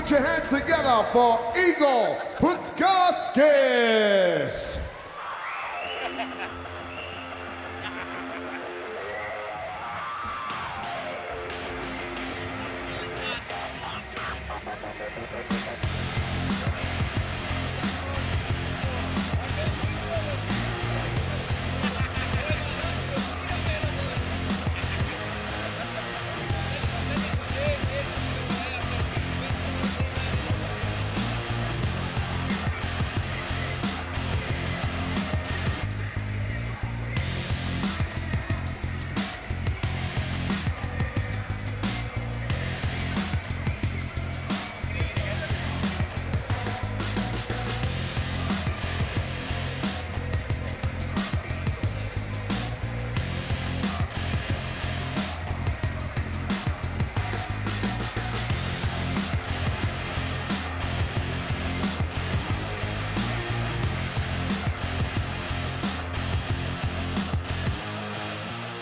Put your hands together for Igor Puskarskis.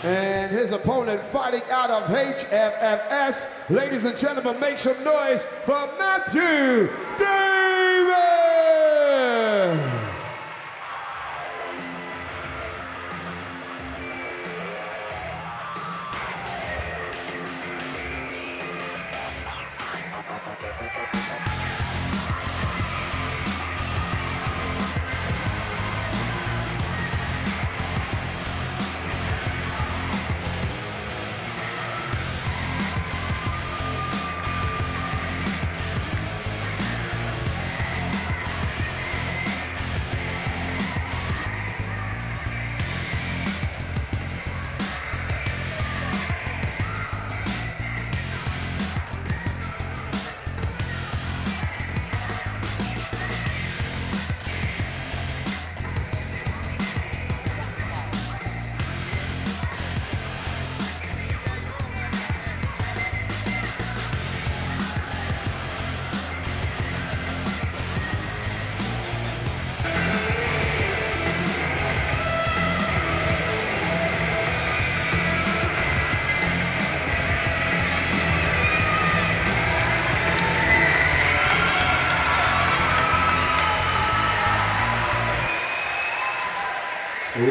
And his opponent fighting out of HFFS. Ladies and gentlemen, make some noise for Matthew Davies!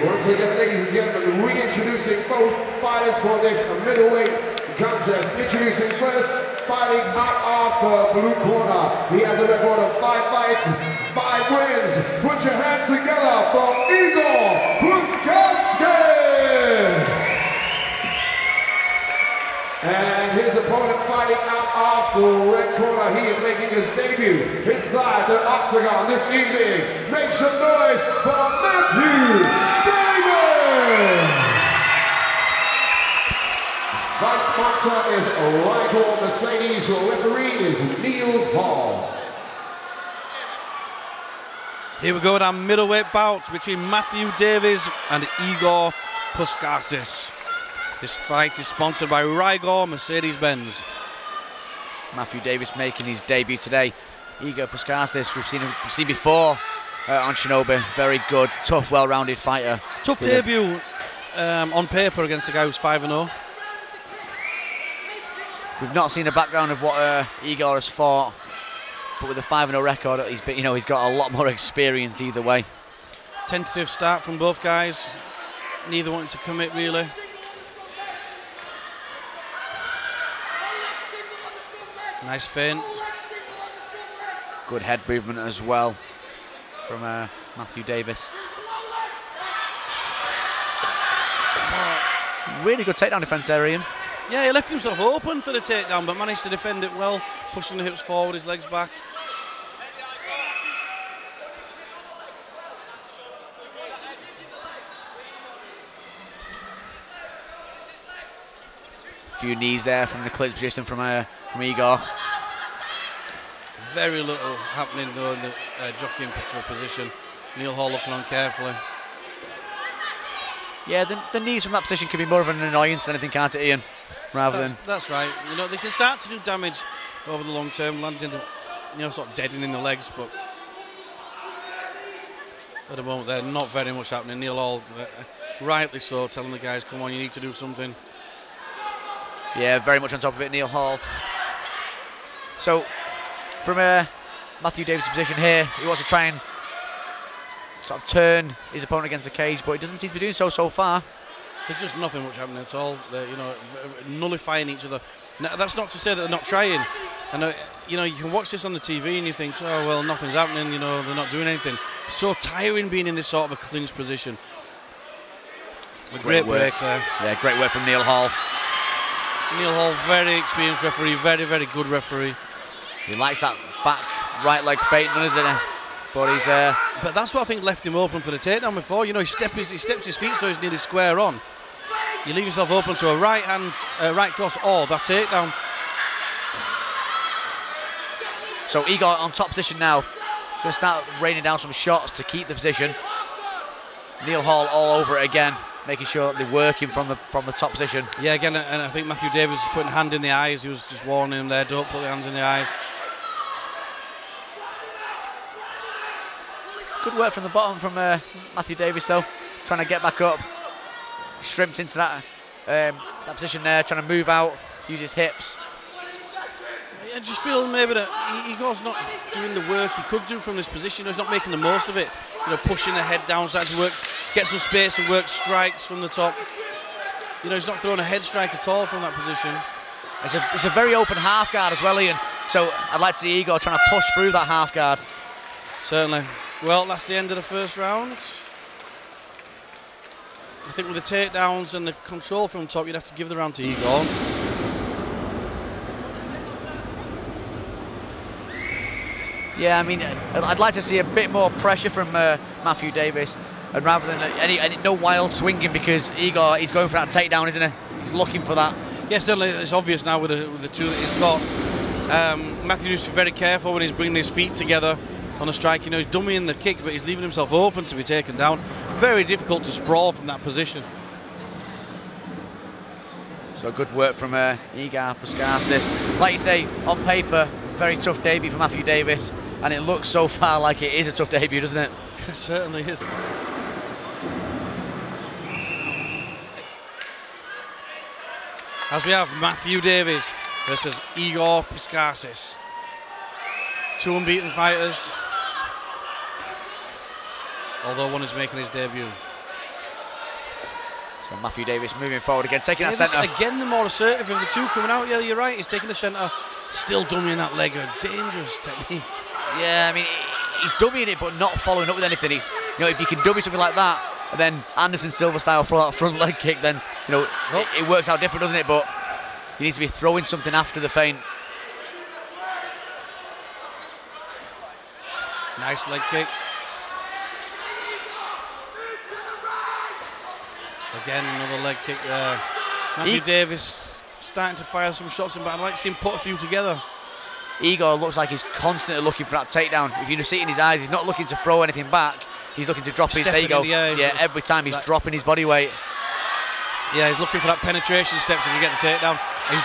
Once again, ladies and gentlemen, reintroducing both fighters for this middleweight contest. Introducing first, fighting out of the blue corner. He has a record of 5 fights, 5 wins. Put your hands together for Igor Puskarskis. And his opponent fighting out of the red corner. He is making his debut inside the octagon this evening. Make some noise for Matthew Davies. Fight sponsor is Rigor Mercedes. Referee is Neil Hall. Here we go with our middleweight bout between Matthew Davies and Igor Puskarskis. This fight is sponsored by Rigor Mercedes-Benz. Matthew Davies making his debut today. Igor Puskarskis, we've seen before on Shinobi. Very good, tough, well-rounded fighter. Tough debut on paper against a guy who's 5-0. We've not seen a background of what Igor has fought, but with a 5-0 record, he's got a lot more experience either way. Tentative start from both guys, neither wanting to commit really. Nice feint. Good head movement as well from Matthew Davies. Really good takedown defence there, Ian. Yeah, he left himself open for the takedown, but managed to defend it well, pushing the hips forward, his legs back. A few knees there from the clinch position from Igor. Very little happening though in the jockeying position. Neil Hall looking on carefully. Yeah, the knees from that position can be more of an annoyance than anything, can't it, Ian? That's right. You know, they can start to do damage over the long term, landing, sort of deadening the legs, but at the moment they're not very much happening. Neil Hall, rightly so, telling the guys, come on, you need to do something. Yeah, very much on top of it, Neil Hall. So, from Matthew Davies' position here. He wants to try and sort of turn his opponent against the cage, but he doesn't seem to be doing so far. There's just nothing much happening at all. They're, you know, nullifying each other. Now, that's not to say that they're not trying. And you know, you can watch this on the TV and you think, oh well, nothing's happening. You know, they're not doing anything. So tiring being in this sort of a clinch position. A great break there. Yeah, great work from Neil Hall. Neil Hall, very experienced referee, very, very good referee. He likes that back right leg feint, doesn't he? But he's. But that's what I think left him open for the takedown before. You know, he steps his feet so he's nearly square on. You leave yourself open to a right hand, right cross, or that takedown. So Igor on top position now. Going to start raining down some shots to keep the position. Neil Hall all over it again, making sure that they're working from the top position. Yeah, again, and I think Matthew Davies was putting a hand in the eyes. He was just warning him there, don't put your hands in the eyes. Good work from the bottom from Matthew Davies though, trying to get back up. Shrimped into that position there, trying to move out, use his hips. I just feel maybe that Igor's not doing the work he could do from this position. He's not making the most of it. You know, pushing the head down, starting to work, get some space and work strikes from the top. You know, he's not throwing a head strike at all from that position. It's a very open half guard as well, Ian. So I'd like to see Igor trying to push through that half guard. Certainly. Well, that's the end of the first round. I think with the takedowns and the control from top, you'd have to give the round to Igor. Yeah, I mean, I'd like to see a bit more pressure from Matthew Davies, and rather than no wild swinging, because Igor, he's going for that takedown, isn't he? He's looking for that. Yeah, certainly it's obvious now with the two that he's got. Matthew needs to be very careful when he's bringing his feet together on a strike. You know, he's dummying the kick, but he's leaving himself open to be taken down. Very difficult to sprawl from that position. So good work from Igor Puskarskis. Like you say, on paper, very tough debut for Matthew Davies, and it looks so far like it is a tough debut, doesn't it? It certainly is. As we have Matthew Davies versus Igor Puskarskis. Two unbeaten fighters, although one is making his debut. So Matthew Davies moving forward again, taking that centre. Again, the more assertive of the two coming out. Yeah, you're right, he's taking the centre, still dummying that leg, a dangerous technique. Yeah, I mean, he's dummying it, but not following up with anything. He's, you know, if you can dummy something like that, and then Anderson Silva style throw that front leg kick, then, you know, it works out different, doesn't it? But he needs to be throwing something after the feint. Nice leg kick. Again, another leg kick there. Matthew Davies starting to fire some shots, but I'd like to see him put a few together. Igor looks like he's constantly looking for that takedown. If you see it in his eyes, he's not looking to throw anything back. He's looking to drop his, there you go. Yeah, every time he's dropping his body weight. Yeah, he's looking for that penetration step so he can get the takedown. He's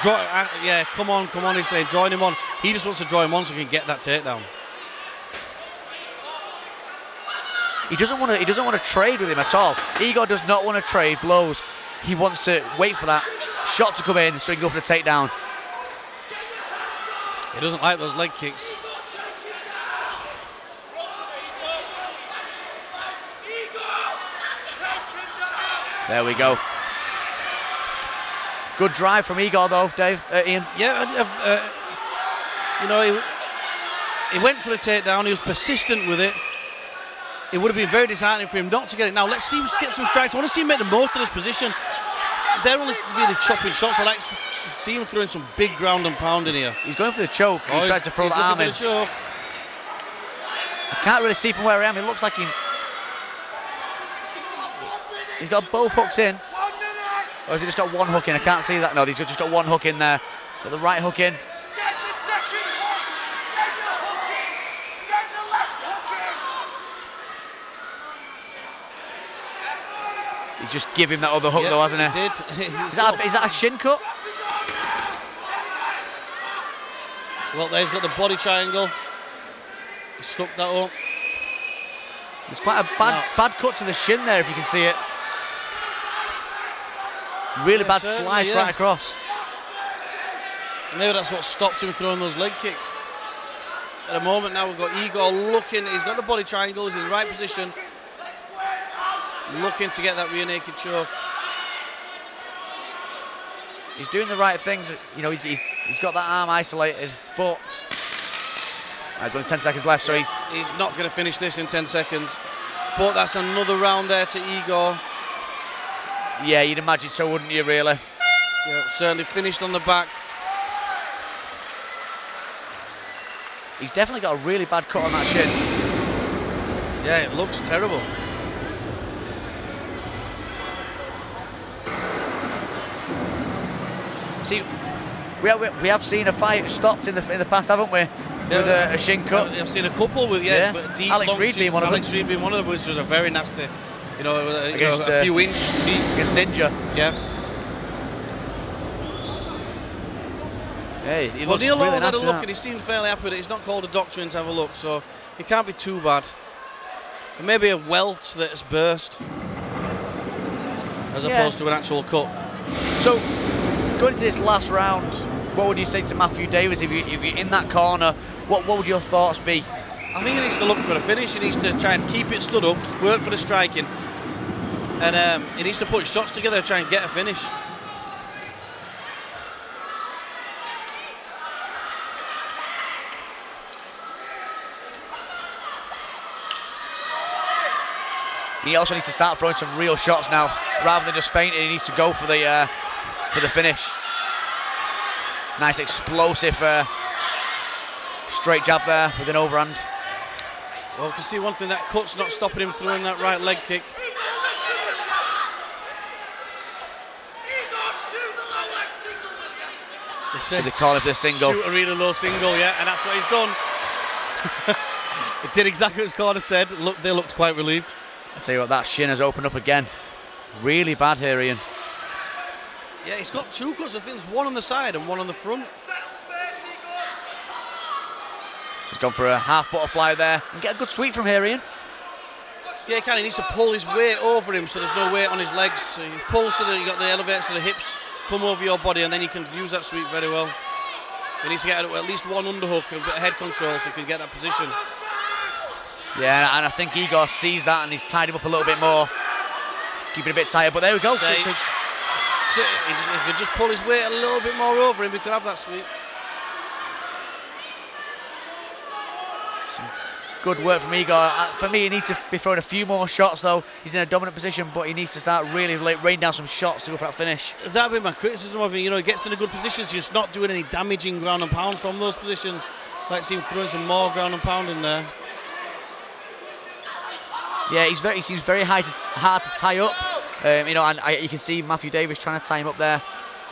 yeah, come on, he's saying, join him on. He just wants to draw him on so he can get that takedown. He doesn't want to trade with him at all. Igor does not want to trade blows. He wants to wait for that shot to come in so he can go for the takedown. He doesn't like those leg kicks. There we go. Good drive from Igor though, Dave, Ian. Yeah, you know, he went for the takedown. He was persistent with it. It would have been very disheartening for him not to get it. Now let's see him get some strikes. I want to see him make the most of this position. They're only really chopping shots. I like to see him throwing some big ground and pound in here. He's going for the choke. He's trying to throw the arm in. I can't really see from where I am. It looks like he's got both hooks in. Or has he just got one hook in? I can't see that. No, he's just got one hook in there. Got the right hook in. He's just give him that other hook though, hasn't he? He did. Is that a shin cut? Well, there he's got the body triangle. He stuck that up. It's quite a bad cut to the shin there, if you can see it. Really bad slice right across. Maybe that's what stopped him throwing those leg kicks. At the moment now we've got Igor looking, he's got the body triangle, he's in the right position. Looking to get that rear naked choke. He's doing the right things, you know, he's got that arm isolated, but there's only 10 seconds left, so he's not going to finish this in 10 seconds. But that's another round there to Igor. Yeah, you'd imagine so, wouldn't you, really? Yeah, certainly finished on the back. He's definitely got a really bad cut on that shin. Yeah, it looks terrible. See, we have seen a fight stopped in the past, haven't we? Yeah, with a shin cut. I've seen a couple with deep, Alex Reed being one of them. Alex Reed being one of them, which was a very nasty, you know, a few inch deep. Against Ninja. Yeah. Hey, he well, Neil really Law's had a look that. and he seemed fairly happy with it. He's not called a doctor in to have a look, so it can't be too bad. And maybe a welt that's burst, as opposed to an actual cut. So, going into this last round, what would you say to Matthew Davies if you're in that corner? What would your thoughts be? I think he needs to look for a finish. He needs to try and keep it stood up, work for the striking, and he needs to put shots together to try and get a finish. He also needs to start throwing some real shots now, rather than just fainting. He needs to go for the finish. Nice explosive straight jab there with an overhand. Well, you can see one thing, that cut's not stopping him throwing that right leg kick. So they call it the single. Shoot a really low single, yeah, and that's what he's done. It did exactly what his corner said. Look, they looked quite relieved. I tell you what, that shin has opened up again. Really bad here, Ian. Yeah, he's got two cuts. I think there's one on the side and one on the front. He's gone for a half butterfly there and get a good sweep from here, Ian. Yeah, he can. He needs to pull his weight over him so there's no weight on his legs. So you pull so that you got the elevator so the hips come over your body, and then you can use that sweep very well. He needs to get at least one underhook, a bit of head control so he can get that position. Yeah, and I think Igor sees that and he's tied him up a little bit more. Keeping a bit tighter, but there we go. If he could just pull his weight a little bit more over him, he could have that sweep. Some good work from Igor. For me, he needs to be throwing a few more shots, though. He's in a dominant position, but he needs to start really raining down some shots to go for that finish. That'd be my criticism of him. You know, he gets in a good positions, just not doing any damaging ground and pound from those positions. Like to see him throwing some more ground and pound in there. Yeah, he seems very hard to tie up. You know, and you can see Matthew Davies trying to tie him up there.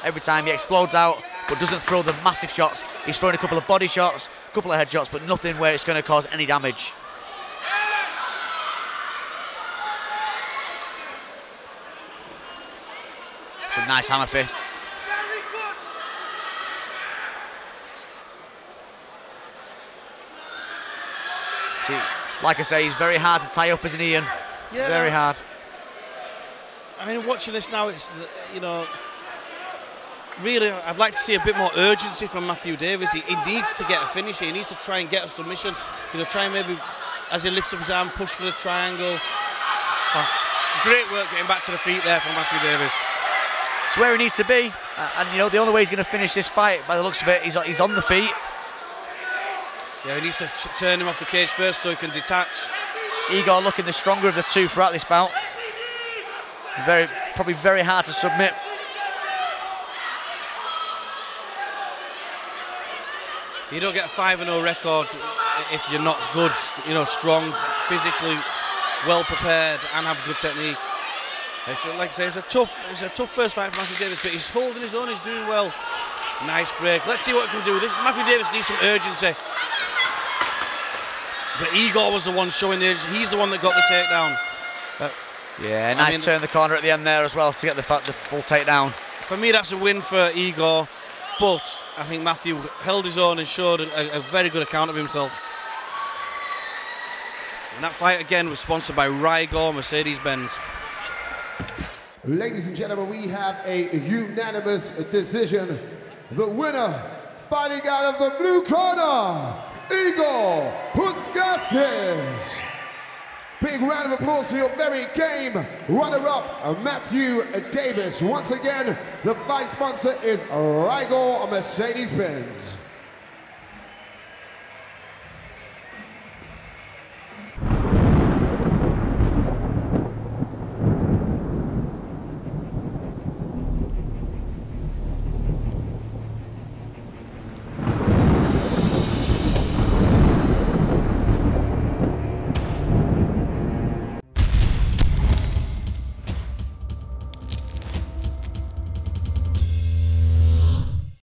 Every time he explodes out, but doesn't throw the massive shots. He's throwing a couple of body shots, a couple of head shots, but nothing where it's going to cause any damage. Some nice hammer fists. See, like I say, he's very hard to tie up, isn't he, Ian? Yeah. Very hard. I mean, watching this now, it's, you know, really, I'd like to see a bit more urgency from Matthew Davies. He needs to get a finish. He needs to try and get a submission. You know, try and maybe, as he lifts up his arm, push for the triangle. Great work getting back to the feet there from Matthew Davies. It's where he needs to be. And, you know, the only way he's going to finish this fight, by the looks of it, he's on the feet. Yeah, he needs to turn him off the cage first so he can detach. Igor looking the stronger of the two throughout this bout. Probably very hard to submit. You don't get a 5-0 record if you're not good, you know, strong, physically well prepared and have good technique. It's, like I say, it's a tough first fight for Matthew Davies, but he's holding his own, he's doing well. Nice break. Let's see what he can do. Matthew Davies needs some urgency. But Igor was the one showing the urgency. He's the one that got the takedown. Yeah, nice turn the corner at the end there as well to get the full takedown. For me, that's a win for Igor, but I think Matthew held his own and showed a very good account of himself. And that fight again was sponsored by Rigor Mercedes-Benz. Ladies and gentlemen, we have a unanimous decision. The winner, fighting out of the blue corner, Igor Puskarskis. Big round of applause for your very game runner-up, Matthew Davies. Once again, the fight sponsor is Rigor Mercedes-Benz.